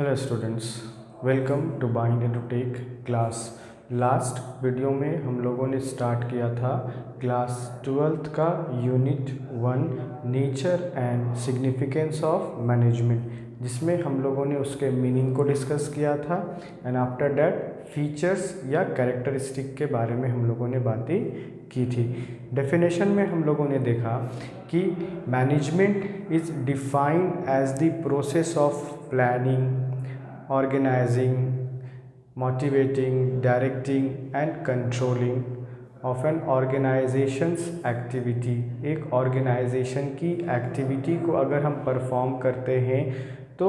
Hello students, welcome to Bind Edutech class. Last video में हम लोगों ने स्टार्ट किया था क्लास 12th का unit 1 nature and significance of management, जिसमें हम लोगों ने उसके मीनिंग को डिस्कस किया था एंड आफ्टर दैट फीचर्स या कैरेक्टरिस्टिक के बारे में हम लोगों ने बातें की थी। डेफिनेशन में हम लोगों ने देखा कि management is defined as the process of planning, organizing, motivating, directing and controlling of an organization's activity। एक organization की activity को अगर हम perform करते हैं तो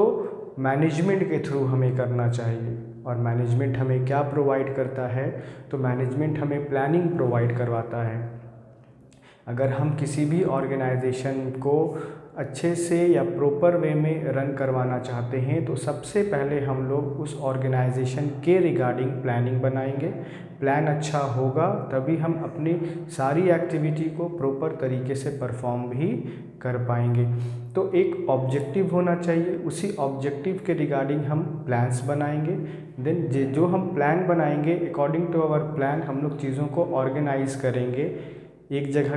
मैनेजमेंट के थ्रू हमें करना चाहिए। और मैनेजमेंट हमें क्या प्रोवाइड करता है? तो मैनेजमेंट हमें प्लानिंग प्रोवाइड करवाता है। अगर हम किसी भी ऑर्गेनाइजेशन को अच्छे से या प्रॉपर वे में रन करवाना चाहते हैं तो सबसे पहले हम लोग उस ऑर्गेनाइजेशन के रिगार्डिंग प्लानिंग बनाएंगे। प्लान अच्छा होगा तभी हम अपनी सारी एक्टिविटी को प्रॉपर तरीके से परफॉर्म भी कर पाएंगे। तो एक ऑब्जेक्टिव होना चाहिए, उसी ऑब्जेक्टिव के रिगार्डिंग हम प्लान्स बनाएंगे। देन जो हम प्लान बनाएंगे अकॉर्डिंग टू आवर प्लान हम लोग चीज़ों को ऑर्गेनाइज करेंगे, एक जगह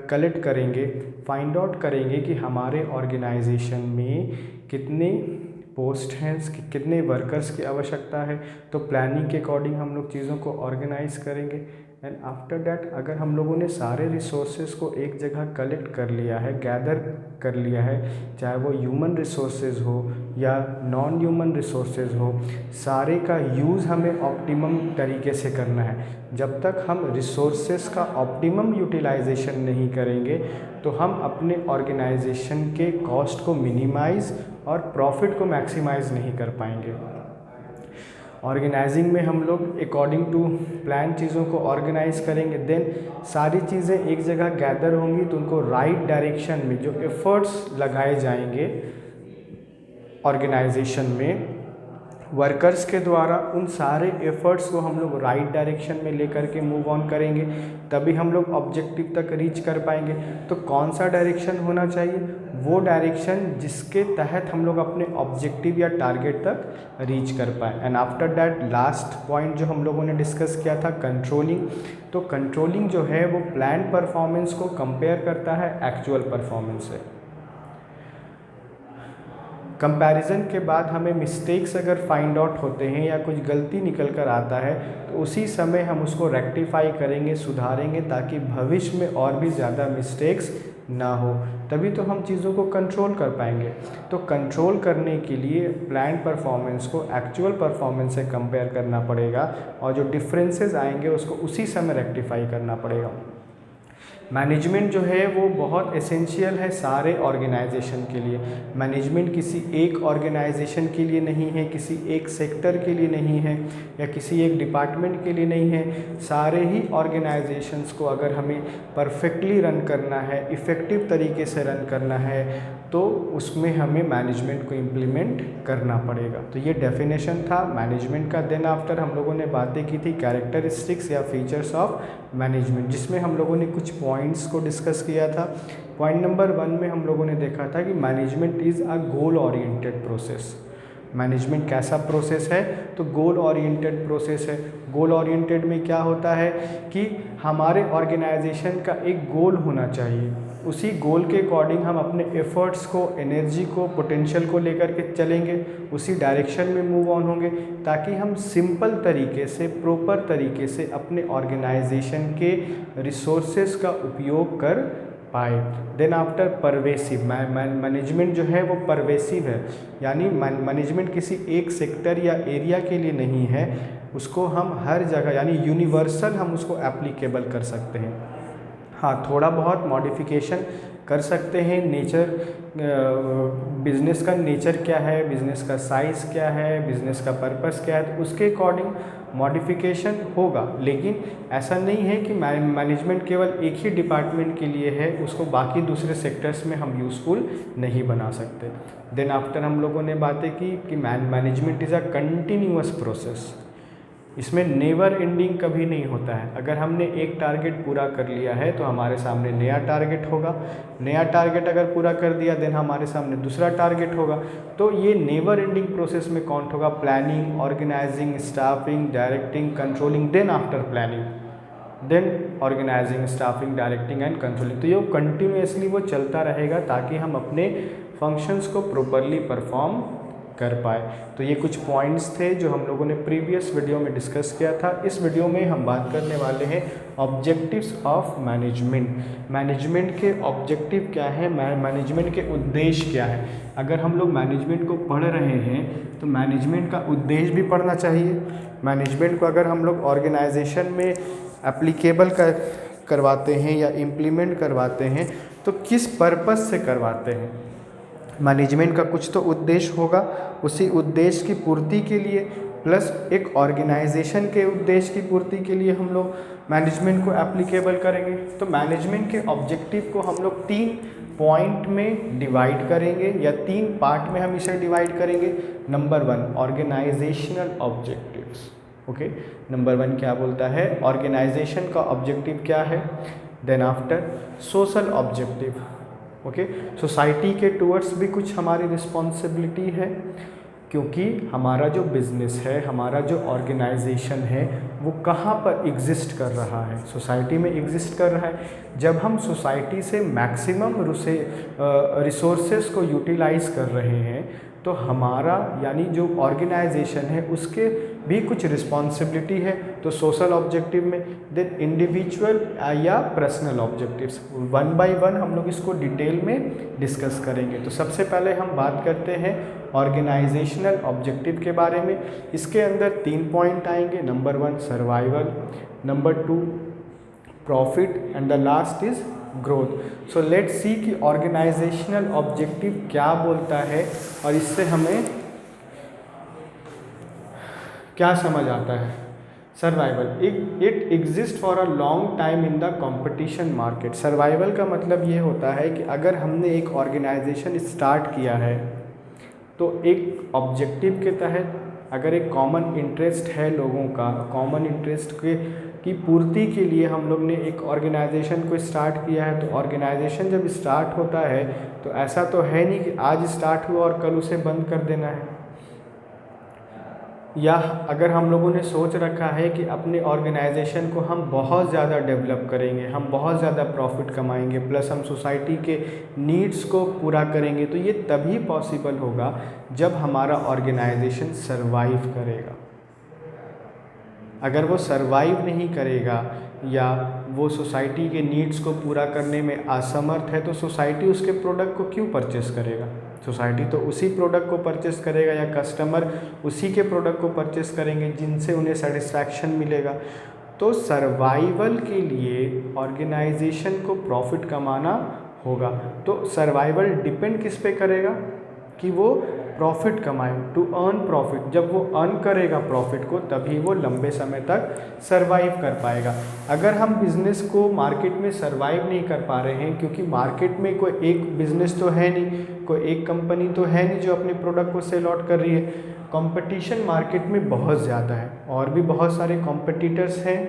कलेक्ट करेंगे, फाइंड आउट करेंगे कि हमारे ऑर्गेनाइजेशन में कितने पोस्ट हैं, कितने वर्कर्स की आवश्यकता है। तो प्लानिंग के अकॉर्डिंग हम लोग चीज़ों को ऑर्गेनाइज करेंगे एंड आफ्टर दैट अगर हम लोगों ने सारे रिसोर्सेज को एक जगह कलेक्ट कर लिया है, गैदर कर लिया है, चाहे वो ह्यूमन रिसोर्सेज हो या नॉन ह्यूमन रिसोर्सेज हो, सारे का यूज़ हमें ऑप्टिमम तरीके से करना है। जब तक हम रिसोर्सेज का ऑप्टिमम यूटिलाइजेशन नहीं करेंगे तो हम अपने ऑर्गेनाइजेशन के कॉस्ट को मिनिमाइज़ और प्रॉफिट को मैक्सिमाइज़ नहीं कर पाएंगे। ऑर्गेनाइजिंग में हम लोग अकॉर्डिंग टू प्लान चीज़ों को ऑर्गेनाइज करेंगे, देन सारी चीज़ें एक जगह गैदर होंगी तो उनको राइट डायरेक्शन में जो एफर्ट्स लगाए जाएंगे ऑर्गेनाइजेशन में वर्कर्स के द्वारा, उन सारे एफर्ट्स को हम लोग राइट डायरेक्शन में लेकर के मूव ऑन करेंगे, तभी हम लोग ऑब्जेक्टिव तक रीच कर पाएंगे। तो कौन सा डायरेक्शन होना चाहिए? वो डायरेक्शन जिसके तहत हम लोग अपने ऑब्जेक्टिव या टारगेट तक रीच कर पाए। And after that last point जो हम लोगों ने डिस्कस किया था कंट्रोलिंग। तो कंट्रोलिंग जो है वो प्लान परफॉर्मेंस को कंपेयर करता है एक्चुअल परफॉर्मेंस से। कंपैरिजन के बाद हमें मिस्टेक्स अगर फाइंड आउट होते हैं या कुछ गलती निकल कर आता है तो उसी समय हम उसको रेक्टिफाई करेंगे, सुधारेंगे, ताकि भविष्य में और भी ज़्यादा मिस्टेक्स ना हो, तभी तो हम चीज़ों को कंट्रोल कर पाएंगे। तो कंट्रोल करने के लिए प्लान परफॉर्मेंस को एक्चुअल परफॉर्मेंस से कंपेयर करना पड़ेगा और जो डिफरेंसेस आएंगे उसको उसी समय रेक्टिफाई करना पड़ेगा। मैनेजमेंट जो है वो बहुत एसेंशियल है सारे ऑर्गेनाइजेशन के लिए। मैनेजमेंट किसी एक ऑर्गेनाइजेशन के लिए नहीं है, किसी एक सेक्टर के लिए नहीं है या किसी एक डिपार्टमेंट के लिए नहीं है। सारे ही ऑर्गेनाइजेशंस को अगर हमें परफेक्टली रन करना है, इफ़ेक्टिव तरीके से रन करना है, तो उसमें हमें मैनेजमेंट को इम्प्लीमेंट करना पड़ेगा। तो ये डेफिनेशन था मैनेजमेंट का। देन आफ्टर हम लोगों ने बातें की थी कैरेक्टरिस्टिक्स या फीचर्स ऑफ मैनेजमेंट, जिसमें हम लोगों ने कुछ पॉइंट्स को डिस्कस किया था। पॉइंट नंबर 1 में हम लोगों ने देखा था कि management is a goal oriented process. Management कैसा प्रोसेस है? तो गोल ओरिएंटेड प्रोसेस है। गोल ओरिएंटेड में क्या होता है कि हमारे ऑर्गेनाइजेशन का एक गोल होना चाहिए, उसी गोल के अकॉर्डिंग हम अपने एफर्ट्स को, एनर्जी को, पोटेंशियल को लेकर के चलेंगे, उसी डायरेक्शन में मूव ऑन होंगे, ताकि हम सिंपल तरीके से, प्रॉपर तरीके से अपने ऑर्गेनाइजेशन के रिसोर्सेज का उपयोग कर पाए। देन आफ्टर परवेसिव, मैनेजमेंट जो है वो परवेसिव है, यानी मैनेजमेंट किसी एक सेक्टर या एरिया के लिए नहीं है, उसको हम हर जगह यानी यूनिवर्सल हम उसको एप्लीकेबल कर सकते हैं। हाँ, थोड़ा बहुत मॉडिफिकेशन कर सकते हैं। नेचर, बिज़नेस का नेचर क्या है, बिज़नेस का साइज़ क्या है, बिज़नेस का पर्पस क्या है, तो उसके अकॉर्डिंग मॉडिफिकेशन होगा। लेकिन ऐसा नहीं है कि मैनेजमेंट केवल एक ही डिपार्टमेंट के लिए है, उसको बाकी दूसरे सेक्टर्स में हम यूज़फुल नहीं बना सकते। देन आफ्टर हम लोगों ने बातें की कि management is a continuous process. इसमें नेवर एंडिंग कभी नहीं होता है। अगर हमने एक टारगेट पूरा कर लिया है तो हमारे सामने नया टारगेट होगा, नया टारगेट अगर पूरा कर दिया देन हमारे सामने दूसरा टारगेट होगा। तो ये नेवर एंडिंग प्रोसेस में काउंट होगा। Planning, organising, staffing, directing, controlling, then after planning, then organising, staffing, directing and controlling. तो ये कंटिन्यूसली वो चलता रहेगा ताकि हम अपने फंक्शंस को प्रॉपरली परफॉर्म कर पाए। तो ये कुछ पॉइंट्स थे जो हम लोगों ने प्रीवियस वीडियो में डिस्कस किया था। इस वीडियो में हम बात करने वाले हैं ऑब्जेक्टिव्स ऑफ मैनेजमेंट। मैनेजमेंट के ऑब्जेक्टिव क्या है, मैनेजमेंट के उद्देश्य क्या है। अगर हम लोग मैनेजमेंट को पढ़ रहे हैं तो मैनेजमेंट का उद्देश्य भी पढ़ना चाहिए। मैनेजमेंट को अगर हम लोग ऑर्गेनाइजेशन में एप्लीकेबल करवाते हैं या इम्प्लीमेंट करवाते हैं तो किस पर्पस से करवाते हैं। मैनेजमेंट का कुछ तो उद्देश्य होगा, उसी उद्देश्य की पूर्ति के लिए प्लस एक ऑर्गेनाइजेशन के उद्देश्य की पूर्ति के लिए हम लोग मैनेजमेंट को एप्लीकेबल करेंगे। तो मैनेजमेंट के ऑब्जेक्टिव को हम लोग 3 पॉइंट में डिवाइड करेंगे या 3 पार्ट में हम इसे डिवाइड करेंगे। Number 1 organisational objectives. Okay, number 1 क्या बोलता है, ऑर्गेनाइजेशन का ऑब्जेक्टिव क्या है। Then after social objective. Okay, society के टूवर्ड्स भी कुछ हमारी रिस्पॉन्सिबिलिटी है, क्योंकि हमारा जो बिज़नेस है, हमारा जो ऑर्गेनाइजेशन है वो कहाँ पर एग्जिस्ट कर रहा है, सोसाइटी में एग्जिस्ट कर रहा है। जब हम सोसाइटी से मैक्सिमम रिसोर्सेज को यूटिलाइज कर रहे हैं तो हमारा यानी जो ऑर्गेनाइजेशन है उसके भी कुछ रिस्पॉन्सिबिलिटी है। तो सोशल ऑब्जेक्टिव में, देन इंडिविजुअल या पर्सनल ऑब्जेक्टिव्स, 1 बाय 1 हम लोग इसको डिटेल में डिस्कस करेंगे। तो सबसे पहले हम बात करते हैं ऑर्गेनाइजेशनल ऑब्जेक्टिव के बारे में। इसके अंदर 3 पॉइंट आएंगे। Number 1 survival, number 2 profit and the last is growth. So let's see कि ऑर्गेनाइजेशनल ऑब्जेक्टिव क्या बोलता है और इससे हमें क्या समझ आता है। Survival, it exist for a long time in the competition market. Survival का मतलब ये होता है कि अगर हमने एक ऑर्गेनाइजेशन स्टार्ट किया है तो एक ऑब्जेक्टिव के तहत अगर एक कॉमन इंटरेस्ट है लोगों का, कॉमन इंटरेस्ट की पूर्ति के लिए हम लोग ने एक ऑर्गेनाइजेशन को स्टार्ट किया है। तो ऑर्गेनाइजेशन जब स्टार्ट होता है तो ऐसा तो है नहीं कि आज स्टार्ट हुआ और कल उसे बंद कर देना है। या अगर हम लोगों ने सोच रखा है कि अपने ऑर्गेनाइजेशन को हम बहुत ज़्यादा डेवलप करेंगे, हम बहुत ज़्यादा प्रॉफिट कमाएंगे, प्लस हम सोसाइटी के नीड्स को पूरा करेंगे, तो ये तभी पॉसिबल होगा जब हमारा ऑर्गेनाइजेशन सरवाइव करेगा। अगर वो सरवाइव नहीं करेगा या वो सोसाइटी के नीड्स को पूरा करने में असमर्थ है तो सोसाइटी उसके प्रोडक्ट को क्यों परचेस करेगा। सोसाइटी तो उसी प्रोडक्ट को परचेस करेगा या कस्टमर उसी के प्रोडक्ट को परचेस करेंगे जिनसे उन्हें सेटिस्फैक्शन मिलेगा। तो सर्वाइवल के लिए ऑर्गेनाइजेशन को प्रॉफिट कमाना होगा। तो सर्वाइवल डिपेंड किस पे करेगा कि वो प्रॉफिट कमाए, टू अर्न प्रॉफिट। जब वो अर्न करेगा प्रॉफिट को तभी वो लंबे समय तक सरवाइव कर पाएगा। अगर हम बिज़नेस को मार्केट में सरवाइव नहीं कर पा रहे हैं, क्योंकि मार्केट में कोई एक बिज़नेस तो है नहीं, कोई एक कंपनी तो है नहीं जो अपने प्रोडक्ट को सेल आउट कर रही है। कंपटीशन मार्केट में बहुत ज़्यादा है और भी बहुत सारे कॉम्पिटिटर्स हैं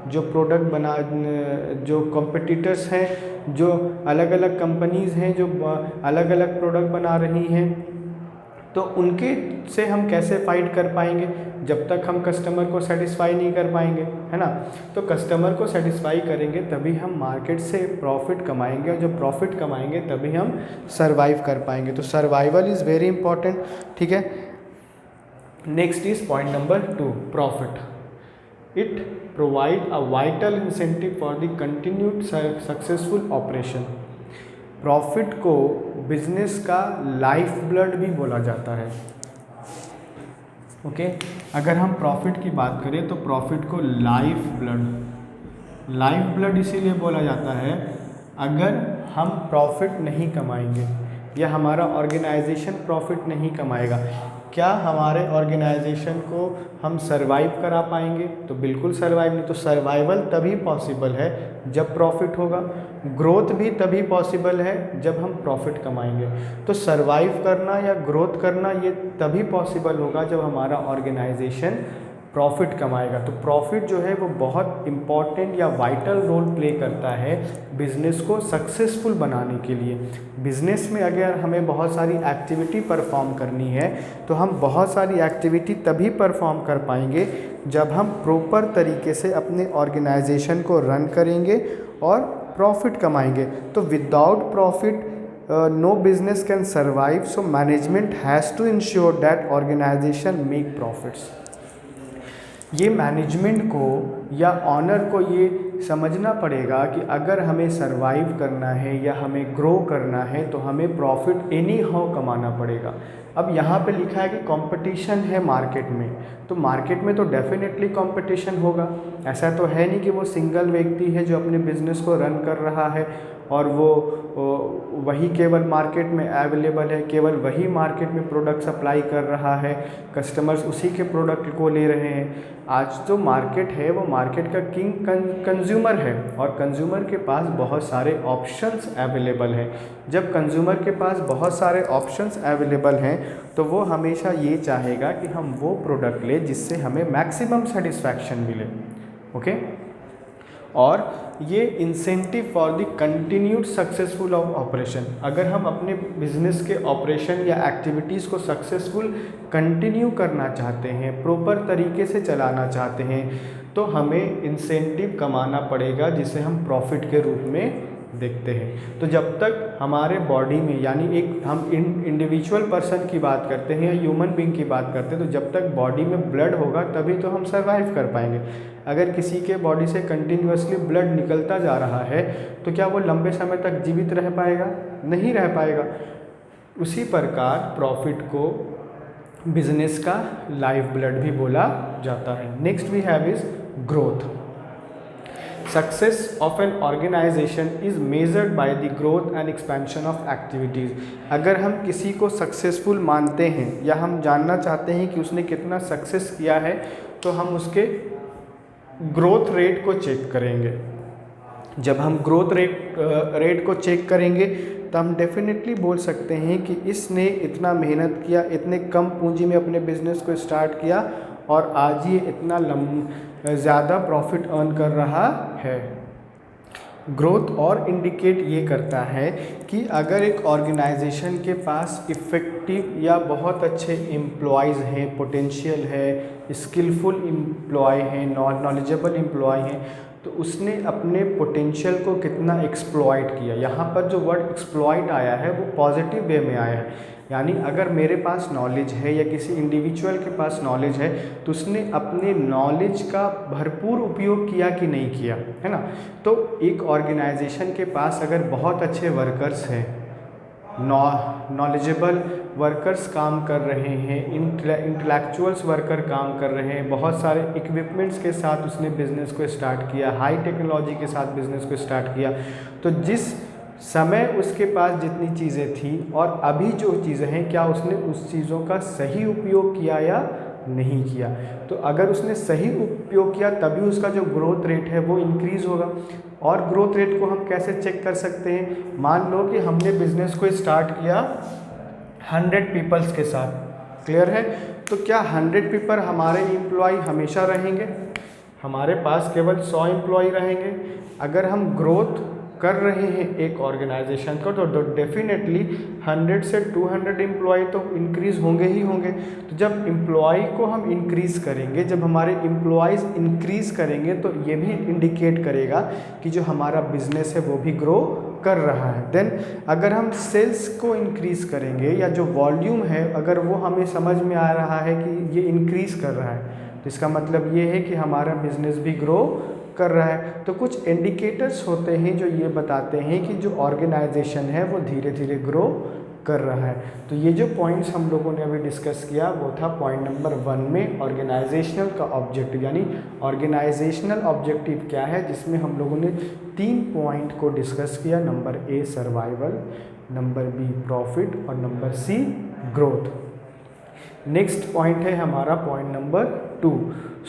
जो प्रोडक्ट जो कॉम्पिटिटर्स हैं जो अलग अलग कंपनीज़ हैं जो अलग अलग प्रोडक्ट बना रही हैं। तो उनके से हम कैसे फाइट कर पाएंगे जब तक हम कस्टमर को सेटिस्फाई नहीं कर पाएंगे, है ना। तो कस्टमर को सेटिस्फाई करेंगे तभी हम मार्केट से प्रॉफिट कमाएंगे और जब प्रॉफिट कमाएंगे तभी हम सर्वाइव कर पाएंगे। तो सर्वाइवल इज़ वेरी इंपॉर्टेंट, ठीक है। Next is point number 2, profit. It provide a vital incentive for the continued successful operation. Profit को बिजनेस का लाइफ ब्लड भी बोला जाता है। ओके, अगर हम प्रॉफिट की बात करें तो प्रॉफिट को लाइफ ब्लड इसीलिए बोला जाता है अगर हम प्रॉफिट नहीं कमाएंगे या हमारा ऑर्गेनाइजेशन प्रॉफिट नहीं कमाएगा, क्या हमारे ऑर्गेनाइजेशन को हम सरवाइव करा पाएंगे? तो बिल्कुल सरवाइव नहीं। तो सर्वाइवल तभी पॉसिबल है जब प्रॉफिट होगा, ग्रोथ भी तभी पॉसिबल है जब हम प्रॉफिट कमाएंगे। तो सरवाइव करना या ग्रोथ करना ये तभी पॉसिबल होगा जब हमारा ऑर्गेनाइजेशन प्रॉफिट कमाएगा। तो प्रॉफिट जो है वो बहुत इम्पॉर्टेंट या वाइटल रोल प्ले करता है बिज़नेस को सक्सेसफुल बनाने के लिए। बिज़नेस में अगर हमें बहुत सारी एक्टिविटी परफॉर्म करनी है तो हम बहुत सारी एक्टिविटी तभी परफॉर्म कर पाएंगे जब हम प्रॉपर तरीके से अपने ऑर्गेनाइजेशन को रन करेंगे और प्रॉफिट कमाएंगे। तो without profit no business can survive, so management has to ensure that organization make profits। ये मैनेजमेंट को या ऑनर को ये समझना पड़ेगा कि अगर हमें सरवाइव करना है या हमें ग्रो करना है तो हमें प्रॉफिट एनी हाउ कमाना पड़ेगा। अब यहाँ पे लिखा है कि कंपटीशन है मार्केट में, तो मार्केट में तो डेफिनेटली कंपटीशन होगा। ऐसा तो है नहीं कि वो सिंगल व्यक्ति है जो अपने बिजनेस को रन कर रहा है और वो वही केवल मार्केट में अवेलेबल है, केवल वही मार्केट में प्रोडक्ट सप्लाई कर रहा है, कस्टमर्स उसी के प्रोडक्ट को ले रहे हैं। आज जो मार्केट है वो मार्केट का किंग कंज्यूमर है और कंज्यूमर के पास बहुत सारे ऑप्शंस अवेलेबल हैं। जब कंज्यूमर के पास बहुत सारे ऑप्शंस अवेलेबल हैं तो वो हमेशा ये चाहेगा कि हम वो प्रोडक्ट लें जिससे हमें मैक्सिमम सेटिस्फैक्शन मिले। ओके, और ये incentive for the continued successful of operation. अगर हम अपने बिजनेस के ऑपरेशन या एक्टिविटीज़ को सक्सेसफुल कंटिन्यू करना चाहते हैं, प्रॉपर तरीके से चलाना चाहते हैं, तो हमें इंसेंटिव कमाना पड़ेगा जिसे हम प्रॉफिट के रूप में देखते हैं। तो जब तक हमारे बॉडी में, यानी एक हम इंडिविजुअल पर्सन की बात करते हैं या ह्यूमन बीइंग की बात करते हैं, तो जब तक बॉडी में ब्लड होगा तभी तो हम सर्वाइव कर पाएंगे। अगर किसी के बॉडी से कंटिन्यूअसली ब्लड निकलता जा रहा है तो क्या वो लंबे समय तक जीवित रह पाएगा? नहीं रह पाएगा। उसी प्रकार प्रॉफिट को बिजनेस का लाइफ ब्लड भी बोला जाता है। Next we have is growth. Success of an organization is measured by the growth and expansion of activities। अगर हम किसी को सक्सेसफुल मानते हैं या हम जानना चाहते हैं कि उसने कितना सक्सेस किया है तो हम उसके ग्रोथ रेट को चेक करेंगे। जब हम ग्रोथ रेट को चेक करेंगे तो हम डेफिनेटली बोल सकते हैं कि इसने इतना मेहनत किया, इतने कम पूंजी में अपने बिजनेस को स्टार्ट किया और आज ये इतना ज़्यादा प्रॉफिट अर्न कर रहा है। ग्रोथ और इंडिकेट ये करता है कि अगर एक ऑर्गेनाइजेशन के पास इफ़ेक्टिव या बहुत अच्छे एम्प्लॉयज़ हैं, पोटेंशियल है, स्किलफुल एम्प्लॉय हैं, नॉलेजेबल एम्प्लॉय हैं, तो उसने अपने पोटेंशियल को कितना एक्सप्लॉइट किया। यहाँ पर जो वर्ड एक्सप्लॉइट आया है वो पॉजिटिव वे में आया है, यानी अगर मेरे पास नॉलेज है या किसी इंडिविजुअल के पास नॉलेज है तो उसने अपने नॉलेज का भरपूर उपयोग किया कि नहीं किया, है ना। तो एक ऑर्गेनाइजेशन के पास अगर बहुत अच्छे वर्कर्स हैं, नॉलेजेबल वर्कर्स काम कर रहे हैं, इंटेलेक्चुअल्स वर्कर काम कर रहे हैं, बहुत सारे इक्विपमेंट्स के साथ उसने बिज़नेस को स्टार्ट किया, हाई टेक्नोलॉजी के साथ बिज़नेस को स्टार्ट किया, तो जिस समय उसके पास जितनी चीज़ें थी और अभी जो चीज़ें हैं, क्या उसने उस चीज़ों का सही उपयोग किया या नहीं किया। तो अगर उसने सही उपयोग किया तभी उसका जो ग्रोथ रेट है वो इंक्रीज़ होगा। और ग्रोथ रेट को हम कैसे चेक कर सकते हैं? मान लो कि हमने बिज़नेस को स्टार्ट किया 100 पीपल्स के साथ, क्लियर है, तो क्या 100 पीपल हमारे एम्प्लॉय हमेशा रहेंगे? हमारे पास केवल 100 एम्प्लॉय रहेंगे। अगर हम ग्रोथ कर रहे हैं एक ऑर्गेनाइजेशन को तो डेफिनेटली 100 से 200 एम्प्लॉय तो इंक्रीज़ होंगे ही होंगे। तो जब एम्प्लॉय को हम इंक्रीज़ करेंगे, जब हमारे एम्प्लॉयज़ इंक्रीज़ करेंगे तो ये भी इंडिकेट करेगा कि जो हमारा बिजनेस है वो भी ग्रो कर रहा है। देन अगर हम सेल्स को इंक्रीज़ करेंगे या जो वॉल्यूम है अगर वो हमें समझ में आ रहा है कि ये इंक्रीज़ कर रहा है तो इसका मतलब ये है कि हमारा बिजनेस भी ग्रो कर रहा है। तो कुछ इंडिकेटर्स होते हैं जो ये बताते हैं कि जो ऑर्गेनाइजेशन है वो धीरे धीरे ग्रो कर रहा है। तो ये जो पॉइंट्स हम लोगों ने अभी डिस्कस किया वो था पॉइंट नंबर 1 में ऑर्गेनाइजेशनल का ऑब्जेक्टिव, यानी ऑर्गेनाइजेशनल ऑब्जेक्टिव क्या है, जिसमें हम लोगों ने 3 पॉइंट को डिस्कस किया। Number A survival, number B profit और number C growth. Next point है हमारा point number 2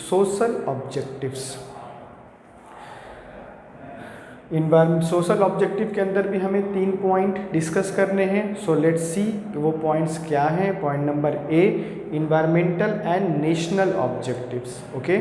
social objectives. Environment social objective के अंदर भी हमें 3 पॉइंट डिस्कस करने हैं। सो लेट्स सी वो पॉइंट्स क्या हैं। Point number A, environmental and national objectives. Okay,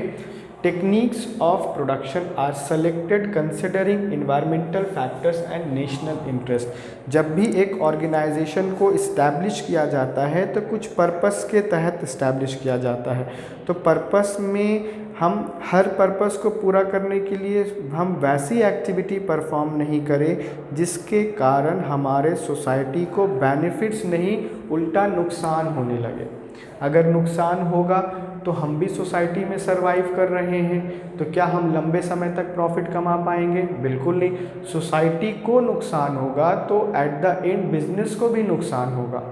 techniques of production are selected considering environmental factors and national interest. जब भी एक ऑर्गेनाइजेशन को इस्टेब्लिश किया जाता है तो कुछ पर्पस के तहत इस्टेब्लिश किया जाता है। तो पर्पस में हम हर पर्पस को पूरा करने के लिए हम वैसी एक्टिविटी परफॉर्म नहीं करें जिसके कारण हमारे सोसाइटी को बेनिफिट्स नहीं उल्टा नुकसान होने लगे। अगर नुकसान होगा तो हम भी सोसाइटी में सरवाइव कर रहे हैं, तो क्या हम लंबे समय तक प्रॉफिट कमा पाएंगे? बिल्कुल नहीं। सोसाइटी को नुकसान होगा तो एट द एंड बिजनेस को भी नुकसान होगा।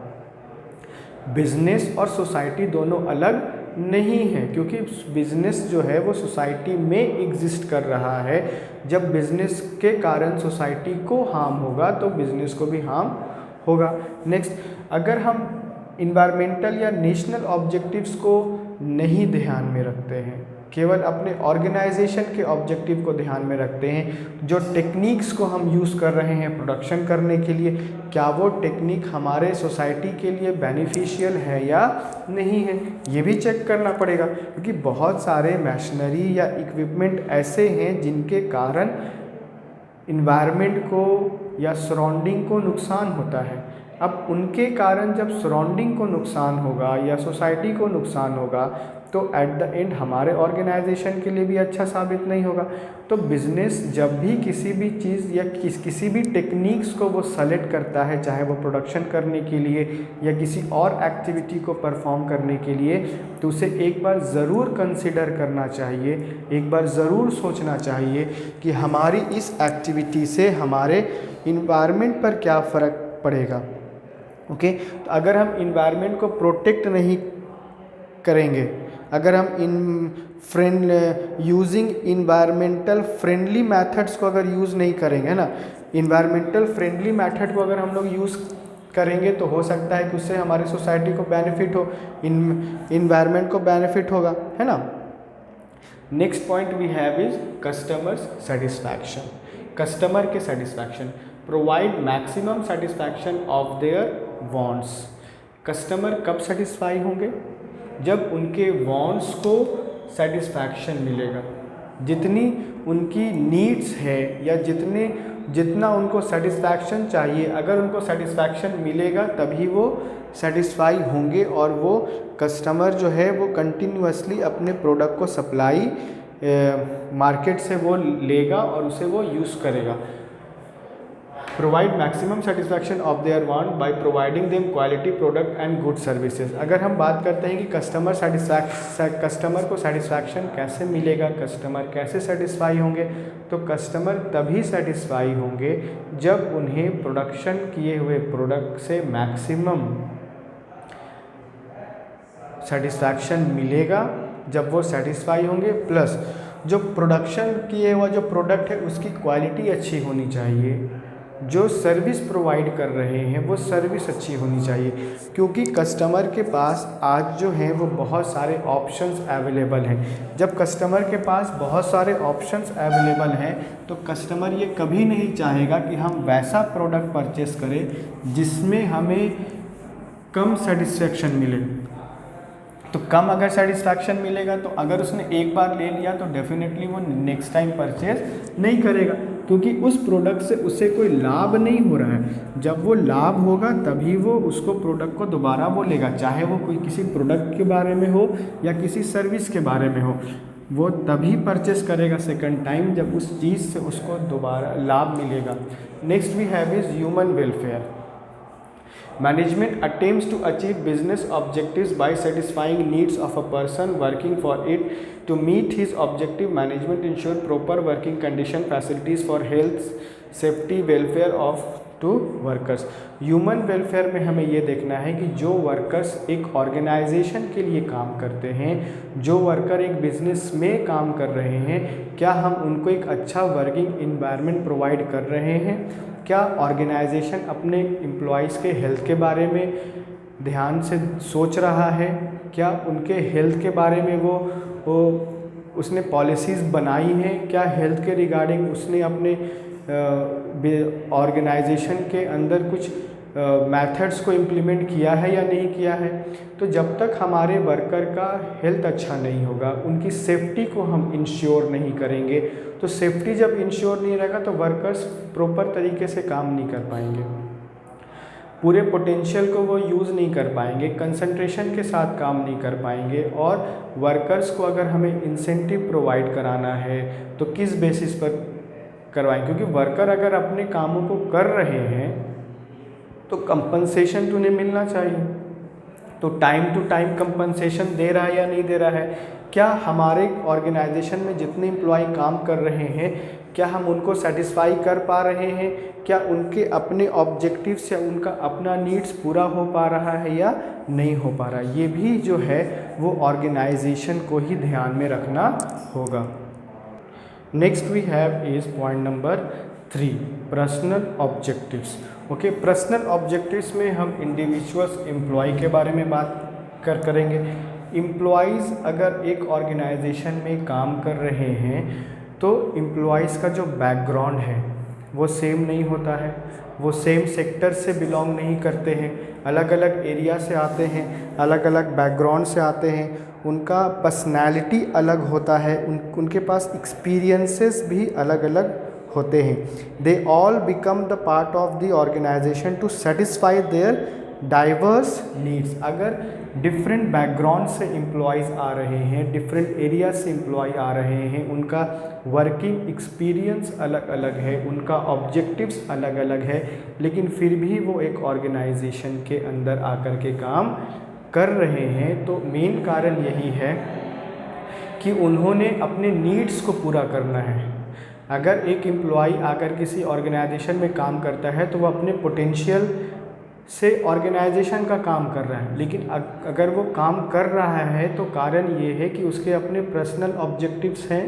बिजनेस और सोसाइटी दोनों अलग नहीं है, क्योंकि बिजनेस जो है वो सोसाइटी में एग्जिस्ट कर रहा है। जब बिजनेस के कारण सोसाइटी को हार्म होगा तो बिजनेस को भी हार्म होगा। नेक्स्ट, अगर हम इन्वायरमेंटल या नेशनल ऑब्जेक्टिव्स को नहीं ध्यान में रखते हैं, केवल अपने ऑर्गेनाइजेशन के ऑब्जेक्टिव को ध्यान में रखते हैं, जो टेक्निक्स को हम यूज़ कर रहे हैं प्रोडक्शन करने के लिए, क्या वो टेक्निक हमारे सोसाइटी के लिए बेनिफिशियल है या नहीं है, ये भी चेक करना पड़ेगा। क्योंकि बहुत सारे मशीनरी या इक्विपमेंट ऐसे हैं जिनके कारण इन्वायरमेंट को या सराउंडिंग को नुकसान होता है। अब उनके कारण जब सराउंडिंग को नुकसान होगा या सोसाइटी को नुकसान होगा तो एट द एंड हमारे ऑर्गेनाइजेशन के लिए भी अच्छा साबित नहीं होगा। तो बिज़नेस जब भी किसी भी चीज़ या किसी भी टेक्निक्स को वो सेलेक्ट करता है, चाहे वो प्रोडक्शन करने के लिए या किसी और एक्टिविटी को परफॉर्म करने के लिए, तो उसे एक बार ज़रूर कंसिडर करना चाहिए, एक बार ज़रूर सोचना चाहिए कि हमारी इस एक्टिविटी से हमारे इन्वायरमेंट पर क्या फ़र्क पड़ेगा। ओके, तो अगर हम इन्वायरमेंट को प्रोटेक्ट नहीं करेंगे, अगर हम यूजिंग इन्वायरमेंटल फ्रेंडली मेथड्स को अगर यूज़ नहीं करेंगे ना, इन्वायरमेंटल फ्रेंडली मेथड को अगर हम लोग यूज़ करेंगे तो हो सकता है कि उससे हमारी सोसाइटी को बेनिफिट हो, इन्वायरमेंट को बेनिफिट होगा, है ना। Next point we have is customers satisfaction. Customer के satisfaction, provide maximum satisfaction of their wants. Customer कब सेटिस्फाई होंगे? जब उनके वांट्स को सेटिस्फैक्शन मिलेगा। जितनी उनकी नीड्स है या जितना उनको सेटिस्फैक्शन चाहिए, अगर उनको सेटिस्फैक्शन मिलेगा तभी वो सेटिस्फाई होंगे और वो कस्टमर जो है वो कंटिन्यूअसली अपने प्रोडक्ट को सप्लाई मार्केट से वो लेगा और उसे वो यूज़ करेगा। Provide maximum satisfaction of there want by providing them quality product and good services. अगर हम बात करते हैं कि कस्टमर को सेटिस्फैक्शन कैसे मिलेगा, कस्टमर कैसे सेटिस्फाई होंगे, तो कस्टमर तभी सेटिस्फाई होंगे जब उन्हें प्रोडक्शन किए हुए प्रोडक्ट से मैक्सिमम सेटिस्फैक्शन मिलेगा, जब वो सेटिस्फाई होंगे। प्लस जो प्रोडक्शन किए हुआ जो प्रोडक्ट है उसकी क्वालिटी अच्छी होनी चाहिए, जो सर्विस प्रोवाइड कर रहे हैं वो सर्विस अच्छी होनी चाहिए। क्योंकि कस्टमर के पास आज जो है वो बहुत सारे ऑप्शंस अवेलेबल हैं। जब कस्टमर के पास बहुत सारे ऑप्शंस अवेलेबल हैं तो कस्टमर ये कभी नहीं चाहेगा कि हम वैसा प्रोडक्ट परचेस करें जिसमें हमें कम सेटिस्फेक्शन मिले। तो कम अगर सेटिस्फैक्शन मिलेगा तो अगर उसने एक बार ले लिया तो डेफिनेटली वो नेक्स्ट टाइम परचेज नहीं करेगा, क्योंकि उस प्रोडक्ट से उसे कोई लाभ नहीं हो रहा है। जब वो लाभ होगा तभी वो उसको प्रोडक्ट को दोबारा वो लेगा, चाहे वो कोई किसी प्रोडक्ट के बारे में हो या किसी सर्विस के बारे में हो, वो तभी परचेस करेगा सेकंड टाइम जब उस चीज़ से उसको दोबारा लाभ मिलेगा। Next we have is human welfare. Management attempts to achieve business objectives by satisfying needs of a person working for it. To meet his objective, management ensure proper working condition, facilities for health, safety, welfare of to workers. Human welfare में हमें ये देखना है कि जो workers एक organisation के लिए काम करते हैं, जो वर्कर एक बिजनेस में काम कर रहे हैं, क्या हम उनको एक अच्छा वर्किंग इन्वायरमेंट प्रोवाइड कर रहे हैं? क्या ऑर्गेनाइजेशन अपने एम्प्लॉयज़ के हेल्थ के बारे में ध्यान से सोच रहा है? क्या उनके हेल्थ के बारे में वो उसने पॉलिसीज़ बनाई हैं? क्या हेल्थ के रिगार्डिंग उसने अपने ऑर्गेनाइजेशन के अंदर कुछ मेथड्स को इम्प्लीमेंट किया है या नहीं किया है। तो जब तक हमारे वर्कर का हेल्थ अच्छा नहीं होगा, उनकी सेफ्टी को हम इंश्योर नहीं करेंगे, तो सेफ्टी जब इंश्योर नहीं रहेगा तो वर्कर्स प्रॉपर तरीके से काम नहीं कर पाएंगे, पूरे पोटेंशियल को वो यूज़ नहीं कर पाएंगे, कंसंट्रेशन के साथ काम नहीं कर पाएंगे। और वर्कर्स को अगर हमें इंसेंटिव प्रोवाइड कराना है तो किस बेसिस पर करवाएं, क्योंकि वर्कर अगर अपने कामों को कर रहे हैं तो कंपनसेशन तो उन्हें मिलना चाहिए। तो टाइम टू टाइम कंपनसेशन दे रहा है या नहीं दे रहा है, क्या हमारे ऑर्गेनाइजेशन में जितने एम्प्लॉय काम कर रहे हैं क्या हम उनको सेटिस्फाई कर पा रहे हैं, क्या उनके अपने ऑब्जेक्टिव्स या उनका अपना नीड्स पूरा हो पा रहा है या नहीं हो पा रहा है। ये भी जो है वो ऑर्गेनाइजेशन को ही ध्यान में रखना होगा। Next we have is point number 3, personal objectives. Okay, personal objectives में हम इंडिविजुअल्स एम्प्लॉय के बारे में बात करेंगे। एम्प्लॉयज़ अगर एक ऑर्गेनाइजेशन में काम कर रहे हैं तो एम्प्लॉयज़ का जो बैकग्राउंड है वो सेम नहीं होता है, वो सेम सेक्टर से बिलोंग नहीं करते हैं, अलग अलग एरिया से आते हैं, अलग अलग बैकग्राउंड से आते हैं, उनका पर्सनैलिटी अलग होता है, उनके पास एक्सपीरियंसेस भी अलग अलग होते हैं। They all become the part of the organisation to satisfy their diverse needs. अगर डिफरेंट बैकग्राउंड से एम्प्लॉयज़ आ रहे हैं, डिफरेंट एरिया से एम्प्लॉय आ रहे हैं, उनका वर्किंग एक्सपीरियंस अलग अलग है, उनका ऑब्जेक्टिव्स अलग अलग है, लेकिन फिर भी वो एक ऑर्गेनाइजेशन के अंदर आकर के काम कर रहे हैं, तो मेन कारण यही है कि उन्होंने अपने नीड्स को पूरा करना है। अगर एक एम्प्लॉय आकर किसी ऑर्गेनाइजेशन में काम करता है तो वो अपने पोटेंशियल से ऑर्गेनाइजेशन का काम कर रहा है, लेकिन अगर वो काम कर रहा है तो कारण ये है कि उसके अपने पर्सनल ऑब्जेक्टिव्स हैं,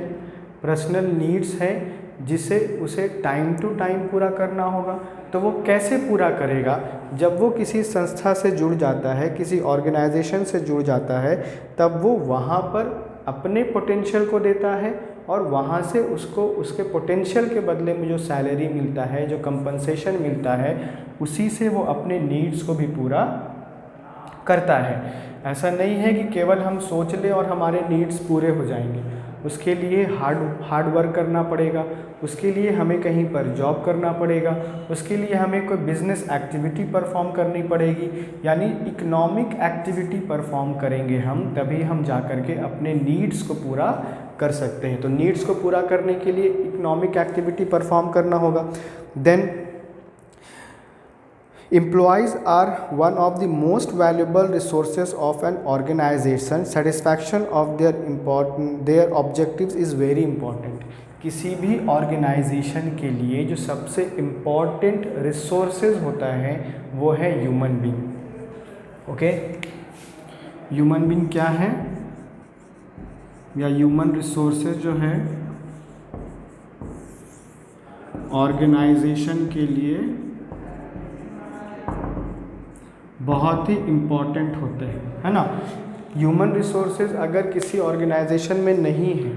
पर्सनल नीड्स हैं, जिसे उसे टाइम टू टाइम पूरा करना होगा। तो वो कैसे पूरा करेगा? जब वो किसी संस्था से जुड़ जाता है, किसी ऑर्गेनाइजेशन से जुड़ जाता है, तब वो वहाँ पर अपने पोटेंशियल को देता है और वहाँ से उसको उसके पोटेंशियल के बदले में जो सैलरी मिलता है, जो कंपनसेशन मिलता है, उसी से वो अपने नीड्स को भी पूरा करता है। ऐसा नहीं है कि केवल हम सोच लें और हमारे नीड्स पूरे हो जाएंगे। उसके लिए हार्ड वर्क करना पड़ेगा, उसके लिए हमें कहीं पर जॉब करना पड़ेगा, उसके लिए हमें कोई बिजनेस एक्टिविटी परफॉर्म करनी पड़ेगी, यानी इकोनॉमिक एक्टिविटी परफॉर्म करेंगे हम, तभी हम जा कर के अपने नीड्स को पूरा कर सकते हैं। तो नीड्स को पूरा करने के लिए इकोनॉमिक एक्टिविटी परफॉर्म करना होगा। Then employees are one of the most valuable resources of an organization. Satisfaction of their objectives is very important. किसी भी ऑर्गेनाइजेशन के लिए जो सबसे इम्पॉर्टेंट रिसोर्सेज होता है वो है human being. Okay, human being क्या है, या ह्यूमन रिसोर्सेज जो है ऑर्गेनाइजेशन के लिए बहुत ही इम्पॉर्टेंट होते हैं, है ना। ह्यूमन रिसोर्सेज अगर किसी ऑर्गेनाइजेशन में नहीं है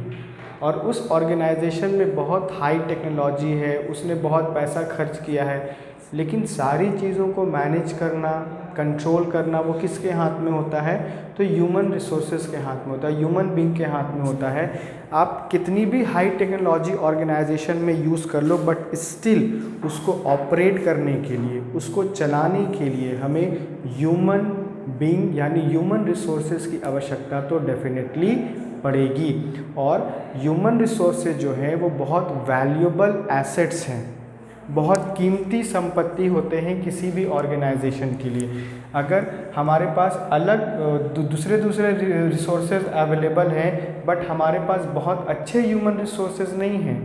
और उस ऑर्गेनाइजेशन में बहुत हाई टेक्नोलॉजी है, उसने बहुत पैसा खर्च किया है, लेकिन सारी चीज़ों को मैनेज करना, कंट्रोल करना वो किसके हाथ में होता है? तो ह्यूमन रिसोर्सेज के हाथ में होता है, ह्यूमन बीइंग के हाथ में होता है। आप कितनी भी हाई टेक्नोलॉजी ऑर्गेनाइजेशन में यूज़ कर लो, बट स्टिल उसको ऑपरेट करने के लिए, उसको चलाने के लिए हमें ह्यूमन बीइंग यानी ह्यूमन रिसोर्सेज की आवश्यकता तो डेफिनेटली पड़ेगी। और ह्यूमन रिसोर्सेज जो है वो बहुत वैल्यूएबल एसेट्स हैं, बहुत कीमती संपत्ति होते हैं किसी भी ऑर्गेनाइजेशन के लिए। अगर हमारे पास अलग दूसरे रिसोर्सेज अवेलेबल हैं, बट हमारे पास बहुत अच्छे ह्यूमन रिसोर्सेज नहीं हैं,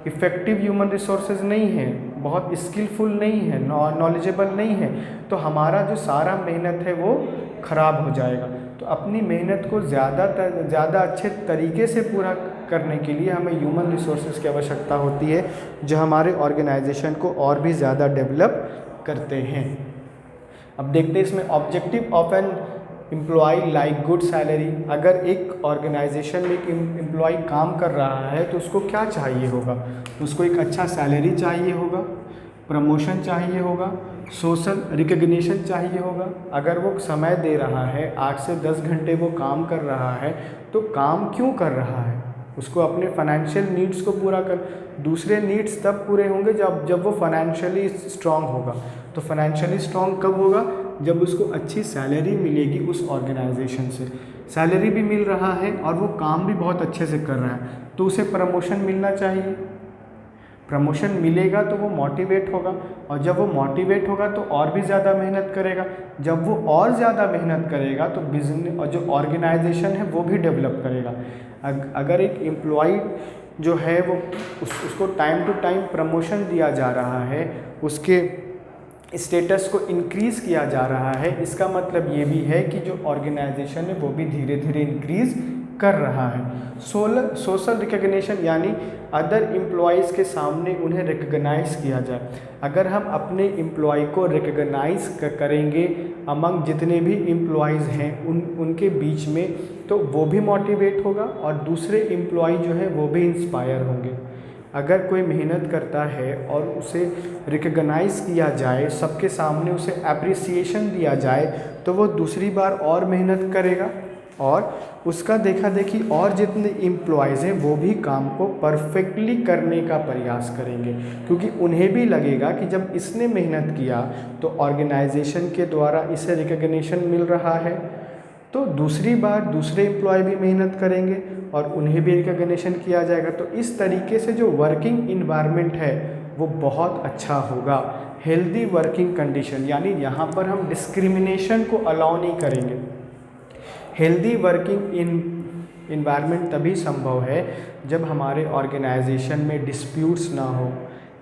इफ़ेक्टिव ह्यूमन रिसोर्सेज नहीं है, बहुत स्किलफुल नहीं है, नॉलेजेबल नहीं है, तो हमारा जो सारा मेहनत है वो ख़राब हो जाएगा। तो अपनी मेहनत को ज़्यादा अच्छे तरीके से पूरा करने के लिए हमें ह्यूमन रिसोर्सेज की आवश्यकता होती है, जो हमारे ऑर्गेनाइजेशन को और भी ज़्यादा डेवलप करते हैं। अब देखते हैं इसमें objective of an employee like good salary. अगर एक ऑर्गेनाइजेशन में एक एम्प्लॉय काम कर रहा है तो उसको क्या चाहिए होगा, उसको एक अच्छा सैलरी चाहिए होगा, प्रमोशन चाहिए होगा, सोशल रिकग्निशन चाहिए होगा। अगर वो समय दे रहा है, 8 से 10 घंटे वो काम कर रहा है, तो काम क्यों कर रहा है, उसको अपने फाइनेंशियल नीड्स को पूरा कर। दूसरे नीड्स तब पूरे होंगे जब वो फाइनेंशियली स्ट्रांग होगा। तो फाइनेंशियली स्ट्रांग कब होगा, जब उसको अच्छी सैलरी मिलेगी उस ऑर्गेनाइजेशन से। सैलरी भी मिल रहा है और वो काम भी बहुत अच्छे से कर रहा है, तो उसे प्रमोशन मिलना चाहिए। प्रमोशन मिलेगा तो वो मोटिवेट होगा, और जब वो मोटिवेट होगा तो और भी ज़्यादा मेहनत करेगा। जब वो और ज़्यादा मेहनत करेगा तो बिजनेस और जो ऑर्गेनाइजेशन है वो भी डेवलप करेगा। अगर एक एम्प्लॉय जो है वो उसको टाइम टू टाइम प्रमोशन दिया जा रहा है, उसके स्टेटस को इंक्रीज़ किया जा रहा है, इसका मतलब ये भी है कि जो ऑर्गेनाइजेशन है वो भी धीरे धीरे इंक्रीज़ कर रहा है। सोशल रिकग्निशन यानी अदर एम्प्लॉयज़ के सामने उन्हें रिकग्नाइज़ किया जाए। अगर हम अपने एम्प्लॉय को रिकग्नाइज़ करेंगे अमंग जितने भी एम्प्लॉयज़ हैं उनके बीच में, तो वो भी मोटिवेट होगा और दूसरे एम्प्लॉय जो है वो भी इंस्पायर होंगे। अगर कोई मेहनत करता है और उसे रिकग्नाइज़ किया जाए, सबके सामने उसे एप्रिसिएशन दिया जाए, तो वो दूसरी बार और मेहनत करेगा और उसका देखा देखी और जितने एम्प्लॉयज़ हैं वो भी काम को परफेक्टली करने का प्रयास करेंगे, क्योंकि उन्हें भी लगेगा कि जब इसने मेहनत किया तो ऑर्गेनाइजेशन के द्वारा इसे रिकग्निशन मिल रहा है, तो दूसरी बार दूसरे एम्प्लॉय भी मेहनत करेंगे और उन्हें भी रिकग्निशन किया जाएगा। तो इस तरीके से जो वर्किंग इन्वायरमेंट है वो बहुत अच्छा होगा। हेल्दी वर्किंग कंडीशन, यानी यहाँ पर हम डिस्क्रिमिनेशन को अलाउ नहीं करेंगे। हेल्दी वर्किंग इन्वायरमेंट तभी संभव है जब हमारे ऑर्गेनाइजेशन में डिस्प्यूट्स ना हो,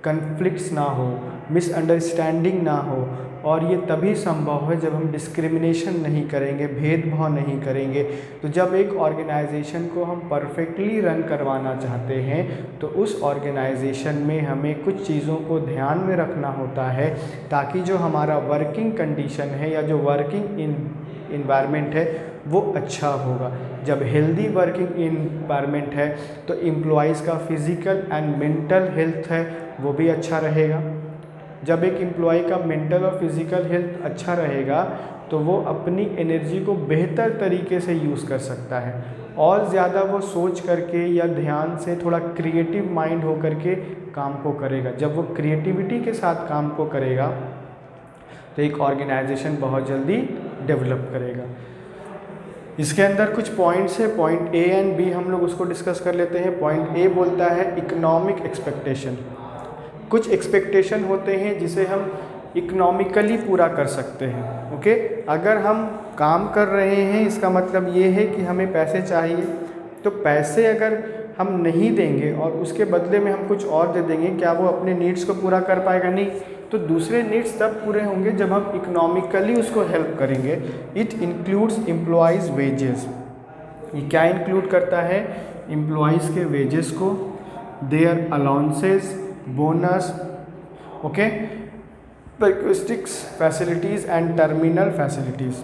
कन्फ्लिक्ट्स ना हो, मिसअंडरस्टैंडिंग ना हो, और ये तभी संभव है जब हम डिस्क्रिमिनेशन नहीं करेंगे, भेदभाव नहीं करेंगे। तो जब एक ऑर्गेनाइजेशन को हम परफेक्टली रन करवाना चाहते हैं तो उस ऑर्गेनाइजेशन में हमें कुछ चीज़ों को ध्यान में रखना होता है, ताकि जो हमारा वर्किंग कंडीशन है या जो वर्किंग इन्वायरमेंट है वो अच्छा होगा। जब हेल्दी वर्किंग इन्वायरमेंट है तो एम्प्लॉयज़ का फिज़िकल एंड मेंटल हेल्थ है वो भी अच्छा रहेगा। जब एक एम्प्लॉय का मेंटल और फिज़िकल हेल्थ अच्छा रहेगा तो वो अपनी एनर्जी को बेहतर तरीके से यूज़ कर सकता है, और ज़्यादा वो सोच करके या ध्यान से थोड़ा क्रिएटिव माइंड हो करके काम को करेगा। जब वो क्रिएटिविटी के साथ काम को करेगा तो एक ऑर्गेनाइजेशन बहुत जल्दी डेवलप करेगा। इसके अंदर कुछ पॉइंट्स है, पॉइंट ए एंड बी हम लोग उसको डिस्कस कर लेते हैं। पॉइंट ए बोलता है इकोनॉमिक एक्सपेक्टेशन। कुछ एक्सपेक्टेशन होते हैं जिसे हम इकोनॉमिकली पूरा कर सकते हैं। ओके, अगर हम काम कर रहे हैं इसका मतलब ये है कि हमें पैसे चाहिए, तो पैसे अगर हम नहीं देंगे और उसके बदले में हम कुछ और दे देंगे, क्या वो अपने नीड्स को पूरा कर पाएगा? नहीं। तो दूसरे नीड्स तब पूरे होंगे जब हम इकोनॉमिकली उसको हेल्प करेंगे। It includes employees wages. ये क्या इंक्लूड करता है? एम्प्लॉयज़ के वेजेस को, their allowances, bonus, okay, perquisites facilities and terminal facilities.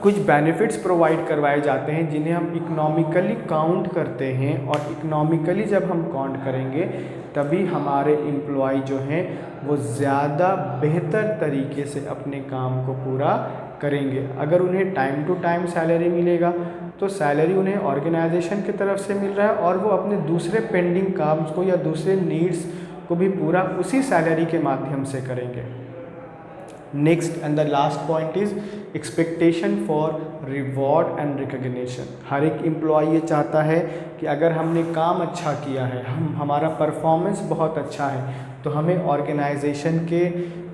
कुछ बेनिफिट्स प्रोवाइड करवाए जाते हैं जिन्हें हम इकोनॉमिकली काउंट करते हैं, और इकोनॉमिकली जब हम काउंट करेंगे तभी हमारे एम्प्लॉय जो हैं वो ज़्यादा बेहतर तरीके से अपने काम को पूरा करेंगे। अगर उन्हें टाइम टू टाइम सैलरी मिलेगा तो सैलरी उन्हें ऑर्गेनाइजेशन की तरफ से मिल रहा है, और वो अपने दूसरे पेंडिंग काम्स को या दूसरे नीड्स को भी पूरा उसी सैलरी के माध्यम से करेंगे। Next and the last point is expectation for reward and recognition. हर एक एम्प्लॉय ये चाहता है कि अगर हमने काम अच्छा किया है, हमारा परफॉर्मेंस बहुत अच्छा है, तो हमें ऑर्गेनाइजेशन के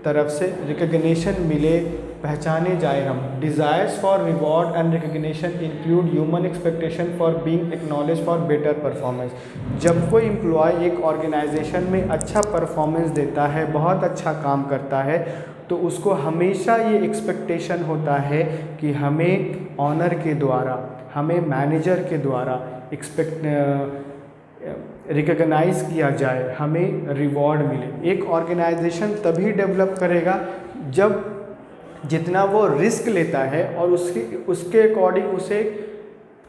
तरफ से रिकग्निशन मिले, पहचाने जाए हम। Desires for reward and recognition include human expectation for being acknowledge for better performance. जब कोई एम्प्लॉय एक ऑर्गेनाइजेशन में अच्छा परफॉर्मेंस देता है, बहुत अच्छा काम करता है, तो उसको हमेशा ये एक्सपेक्टेशन होता है कि हमें ऑनर के द्वारा, हमें मैनेजर के द्वारा रिकग्नाइज़ किया जाए, हमें रिवॉर्ड मिले। एक ऑर्गेनाइजेशन तभी डेवलप करेगा जब जितना वो रिस्क लेता है और उसके अकॉर्डिंग उसे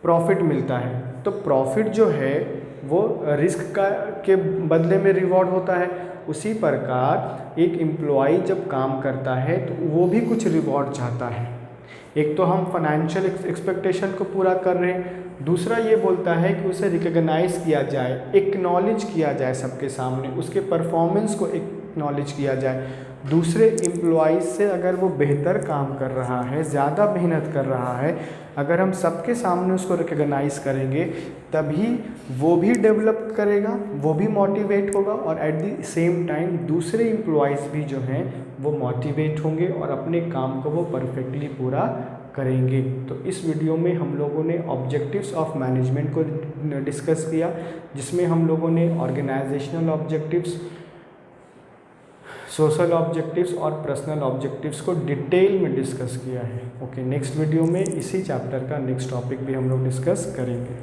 प्रॉफिट मिलता है। तो प्रॉफिट जो है वो रिस्क के बदले में रिवॉर्ड होता है। उसी प्रकार एक एम्प्लॉय जब काम करता है तो वो भी कुछ रिवॉर्ड चाहता है। एक तो हम फाइनेंशियल एक्सपेक्टेशन को पूरा कर रहे हैं, दूसरा ये बोलता है कि उसे रिकॉग्नाइज किया जाए, एक्नॉलेज किया जाए सबके सामने, उसके परफॉर्मेंस को एक्नॉलेज किया जाए। दूसरे एम्प्लॉइज़ से अगर वो बेहतर काम कर रहा है, ज़्यादा मेहनत कर रहा है, अगर हम सबके सामने उसको रिकॉग्नाइज करेंगे तभी वो भी डेवलप करेगा, वो भी मोटिवेट होगा और एट द सेम टाइम दूसरे एम्प्लॉइज़ भी जो हैं वो मोटिवेट होंगे और अपने काम को वो परफेक्टली पूरा करेंगे। तो इस वीडियो में हम लोगों ने ऑब्जेक्टिव्स ऑफ मैनेजमेंट को डिस्कस किया, जिसमें हम लोगों ने ऑर्गेनाइजेशनल ऑब्जेक्टिव्स, सोशल ऑब्जेक्टिव्स और पर्सनल ऑब्जेक्टिव्स को डिटेल में डिस्कस किया है। ओके, नेक्स्ट वीडियो में इसी चैप्टर का नेक्स्ट टॉपिक भी हम लोग डिस्कस करेंगे।